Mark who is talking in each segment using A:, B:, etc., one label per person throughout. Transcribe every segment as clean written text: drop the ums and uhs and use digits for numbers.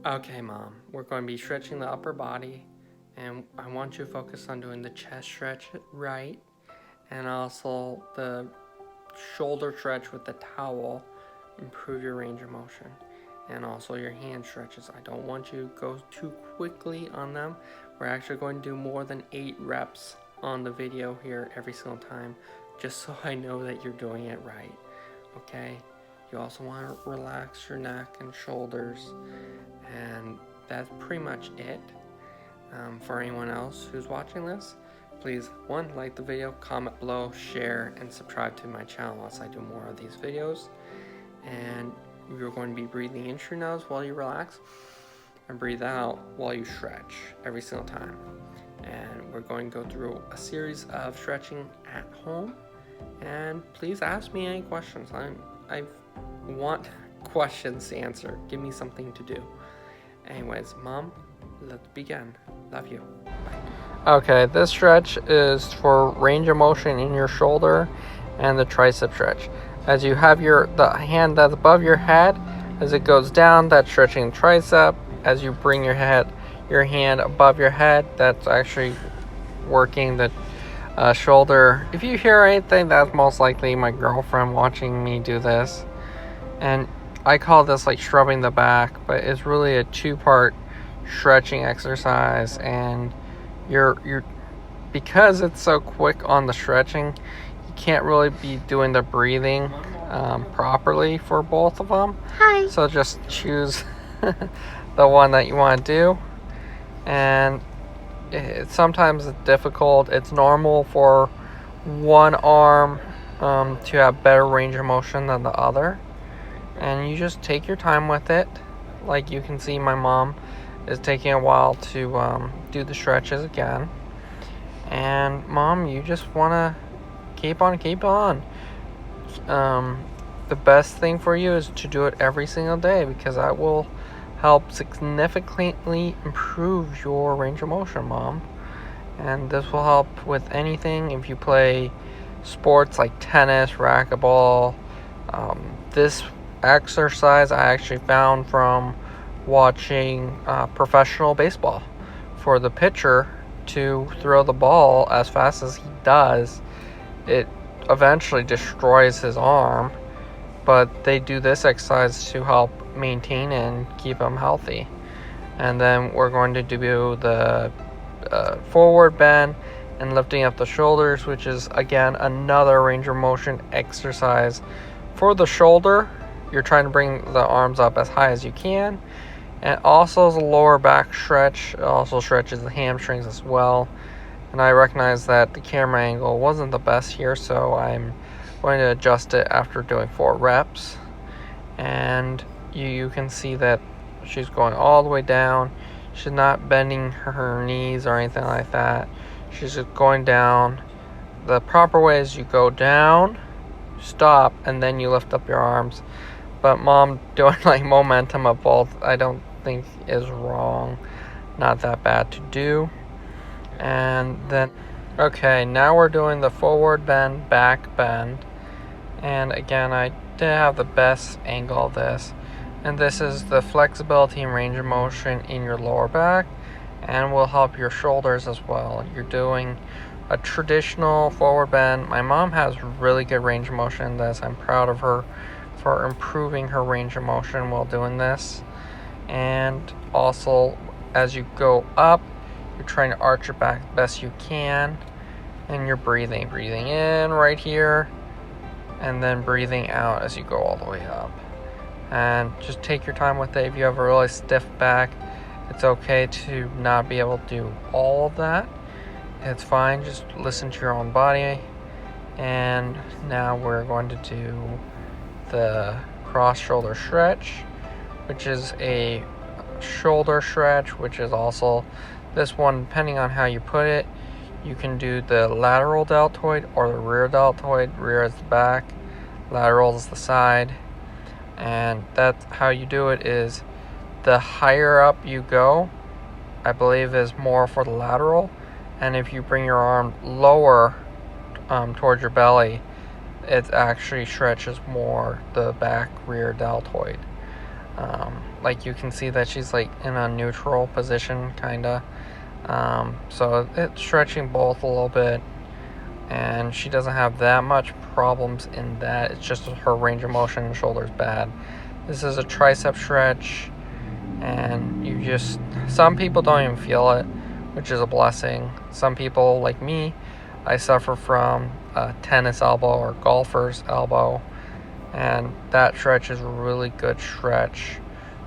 A: Okay, Mom, we're going to be stretching the upper body, and I want you to focus on doing the chest stretch right, and also the shoulder stretch with the towel, improve your range of motion, and also your hand stretches. I don't want you to go too quickly on them. We're actually going to do more than 8 reps on the video here every single time, just so I know that you're doing it right, okay? You also want to relax your neck and shoulders, and that's pretty much it. For anyone else who's watching this, please, 1, like the video, comment below, share, and subscribe to my channel as I do more of these videos. And you're going to be breathing in through your nose while you relax, and breathe out while you stretch every single time. And we're going to go through a series of stretching at home, and please ask me any questions. I want questions to answer. Give me something to do. Anyways, Mom, let's begin. Love you. Bye. Okay, this stretch is for range of motion in your shoulder and the tricep stretch. As you have the hand that's above your head, as it goes down, that's stretching the tricep. As you bring your hand above your head, that's actually working the shoulder. If you hear anything, that's most likely my girlfriend watching me do this. And I call this like scrubbing the back, but it's really a 2-part stretching exercise, and you're because it's so quick on the stretching, you can't really be doing the breathing properly for both of them.
B: Hi.
A: So just choose the one that you want to do, and sometimes it's difficult. It's normal for one arm to have better range of motion than the other, and you just take your time with it. Like you can see, my mom is taking a while to do the stretches again. And Mom, you just want to keep on. The best thing for you is to do it every single day, because that will help significantly improve your range of motion, Mom. And this will help with anything. If you play sports like tennis, racquetball, this exercise I actually found from watching professional baseball. For the pitcher to throw the ball as fast as he does, it eventually destroys his arm, but they do this exercise to help maintain and keep him healthy. And then we're going to do the forward bend and lifting up the shoulders, which is again another range of motion exercise. For the shoulder, you're trying to bring the arms up as high as you can, and also the lower back stretch. It also stretches the hamstrings as well. And I recognize that the camera angle wasn't the best here, so I'm going to adjust it after doing 4 reps. And you can see that she's going all the way down. She's not bending her knees or anything like that. She's just going down. The proper way is you go down, stop, and then you lift up your arms. But Mom doing like momentum of both, I don't think is wrong. Not that bad to do. And then, okay, now we're doing the forward bend, back bend. And again, I didn't have the best angle of this. And this is the flexibility and range of motion in your lower back, and will help your shoulders as well. You're doing a traditional forward bend. My mom has really good range of motion in this. I'm proud of her for improving her range of motion while doing this. And also, as you go up, you're trying to arch your back best you can, and you're breathing in right here, and then breathing out as you go all the way up. And just take your time with it. If you have a really stiff back, it's okay to not be able to do all of that. It's fine, just listen to your own body. And now we're going to do the cross shoulder stretch, which is a shoulder stretch, which is also this one, depending on how you put it. You can do the lateral deltoid or the rear deltoid. Rear is the back, lateral is the side. And that's how you do it. Is the higher up you go, I believe, is more for the lateral. And if you bring your arm lower towards your belly, it actually stretches more the back rear deltoid. like you can see that she's like in a neutral position, kinda. So it's stretching both a little bit, and she doesn't have that much problems in that. It's just her range of motion and shoulders bad. This is a tricep stretch, and some people don't even feel it, which is a blessing. Some people, like me, I suffer from a tennis elbow or golfer's elbow, and that stretch is a really good stretch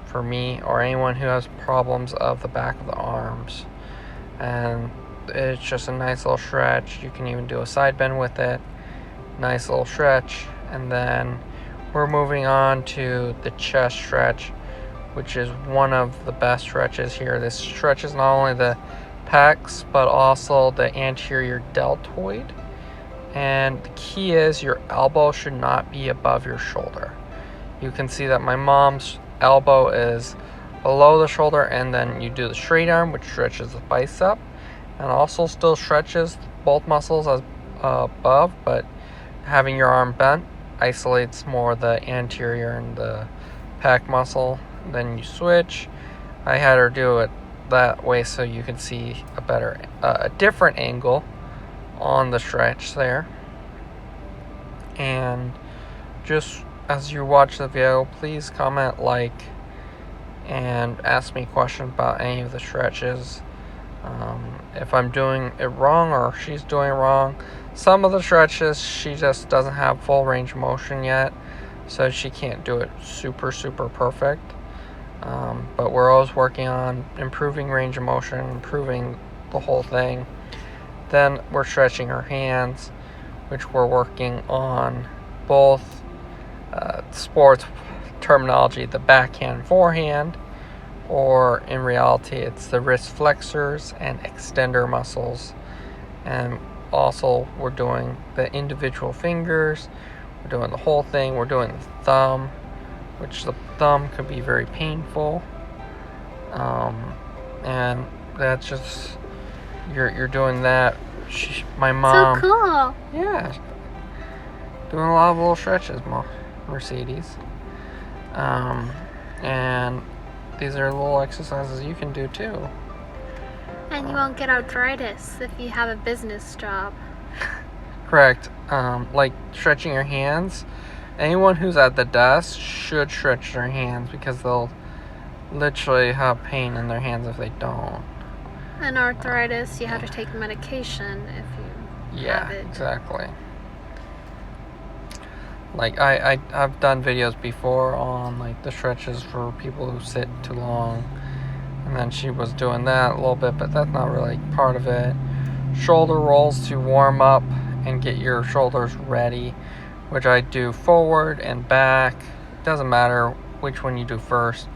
A: for me or anyone who has problems of the back of the arms. And it's just a nice little stretch. You can even do a side bend with it. Nice little stretch. And then we're moving on to the chest stretch, which is one of the best stretches here. This stretches not only the pecs, but also the anterior deltoid. And the key is your elbow should not be above your shoulder. You can see that my mom's elbow is below the shoulder, and then you do the straight arm, which stretches the bicep and also still stretches both muscles as above, but having your arm bent isolates more the anterior and the pec muscle. Then you switch. I had her do it that way so you can see a different angle on the stretch there. And just as you watch the video, please comment, like, and ask me questions about any of the stretches. If I'm doing it wrong or she's doing it wrong. Some of the stretches she just doesn't have full range of motion yet, so she can't do it super perfect. But we're always working on improving range of motion, improving the whole thing. Then we're stretching her hands, which we're working on both sports terminology, the backhand, forehand, or in reality it's the wrist flexors and extender muscles. And also we're doing the individual fingers, we're doing the whole thing, we're doing the thumb, which the thumb could be very painful. And that's just, you're doing that. My mom,
B: so cool.
A: Yeah, doing a lot of little stretches, Mercedes. And these are little exercises you can do too.
B: And you won't get arthritis if you have a business job.
A: Correct. Like stretching your hands. Anyone who's at the desk should stretch their hands because they'll literally have pain in their hands if they don't.
B: And arthritis, you have to take medication if you have it.
A: Yeah, exactly. Like I've done videos before on like the stretches for people who sit too long, and then she was doing that a little bit, but that's not really part of it. Shoulder rolls to warm up and get your shoulders ready, which I do forward and back. Doesn't matter which one you do first.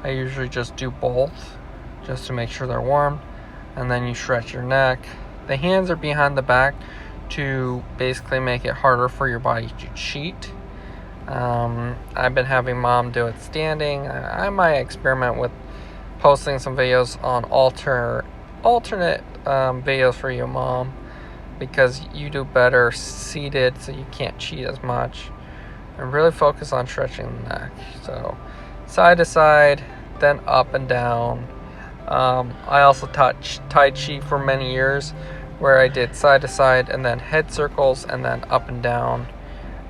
A: I usually just do both just to make sure they're warm, and then you stretch your neck. The hands are behind the back to basically make it harder for your body to cheat. I've been having mom do it standing. I might experiment with posting some videos on alternate videos for you, mom, because you do better seated, so you can't cheat as much. And really focus on stretching the neck. So side to side, then up and down. I also taught Tai Chi for many years, where I did side to side and then head circles and then up and down.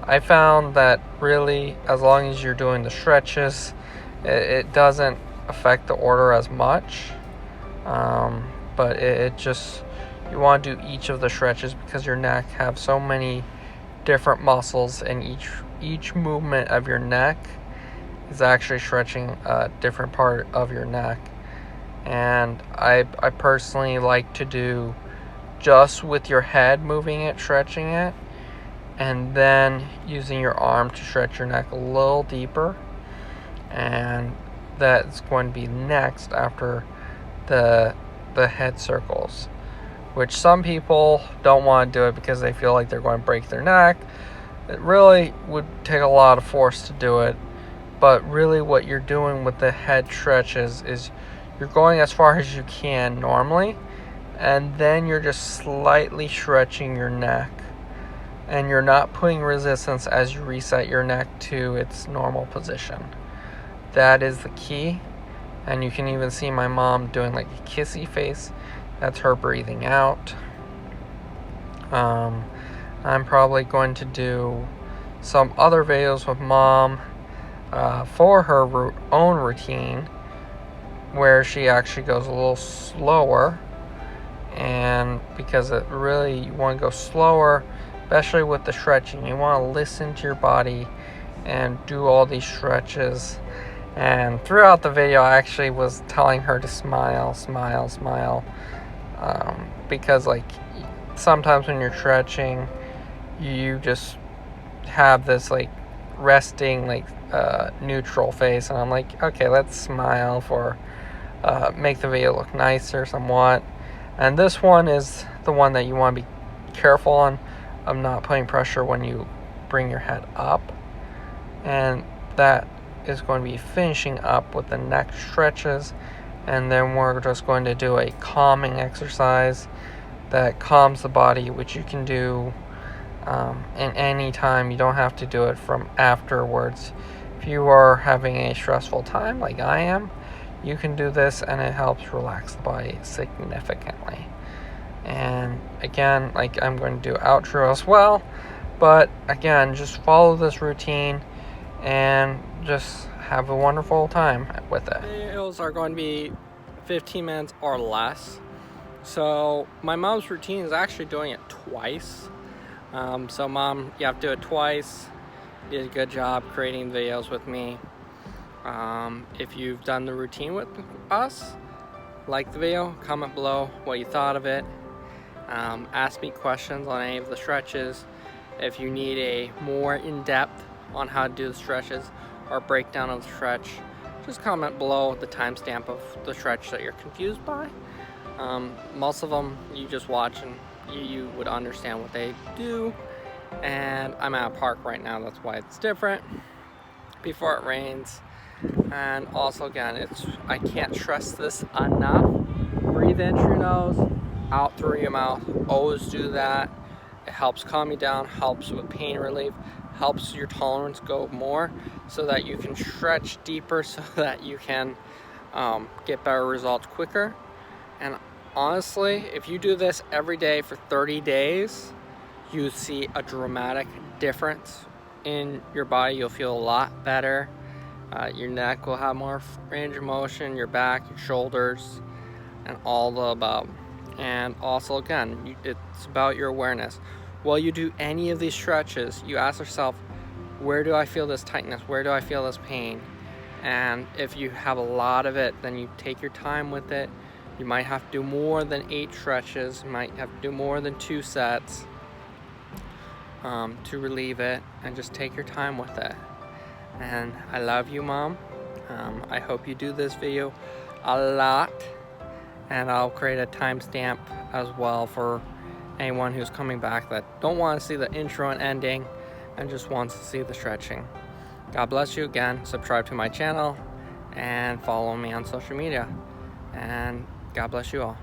A: I found that really, as long as you're doing the stretches, it doesn't affect the order as much. But it just, you want to do each of the stretches because your neck have so many different muscles, and each movement of your neck is actually stretching a different part of your neck. And I personally like to do just with your head moving it, stretching it, and then using your arm to stretch your neck a little deeper. And that's going to be next after the head circles, which some people don't want to do it because they feel like they're going to break their neck. It really would take a lot of force to do it, but really what you're doing with the head stretches is you're going as far as you can normally, and then you're just slightly stretching your neck, and you're not putting resistance as you reset your neck to its normal position. That is the key. And you can even see my mom doing like a kissy face. That's her breathing out. I'm probably going to do some other videos with mom for her own routine, where she actually goes a little slower. And because it really, you want to go slower, especially with the stretching. You want to listen to your body and do all these stretches. And throughout the video, I actually was telling her to smile, smile, smile. Because like sometimes when you're stretching, you just have this like resting, like neutral face. And I'm like, okay, let's smile for make the video look nicer somewhat. And this one is the one that you want to be careful on of not putting pressure when you bring your head up. And that is going to be finishing up with the neck stretches. And then we're just going to do a calming exercise that calms the body, which you can do in any time. You don't have to do it from afterwards. If you are having a stressful time like I am, you can do this and it helps relax the body significantly. And again, like I'm going to do outro as well, but again, just follow this routine and just have a wonderful time with it. Videos are going to be 15 minutes or less. So my mom's routine is actually doing it twice. So mom, you have to do it twice. You did a good job creating videos with me. If you've done the routine with us, like the video, comment below what you thought of it. Ask me questions on any of the stretches. If you need a more in-depth on how to do the stretches or breakdown of the stretch, just comment below the timestamp of the stretch that you're confused by. Most of them you just watch and you would understand what they do. And I'm at a park right now, that's why it's different. Before it rains. And also again, I can't stress this enough. Breathe in through your nose, out through your mouth. Always do that. It helps calm you down, helps with pain relief, helps your tolerance go more so that you can stretch deeper, so that you can get better results quicker. And honestly, if you do this every day for 30 days, you see a dramatic difference in your body. You'll feel a lot better. Your neck will have more range of motion, your back, your shoulders, and all the above. And also again, it's about your awareness. While you do any of these stretches, you ask yourself, where do I feel this tightness? Where do I feel this pain? And if you have a lot of it, then you take your time with it. You might have to do more than 8 stretches. You might have to do more than 2 sets to relieve it, and just take your time with it. And I love you, Mom. I hope you do this video a lot, and I'll create a timestamp as well for anyone who's coming back that don't want to see the intro and ending and just wants to see the stretching. God bless you again. Subscribe to my channel and follow me on social media, and God bless you all.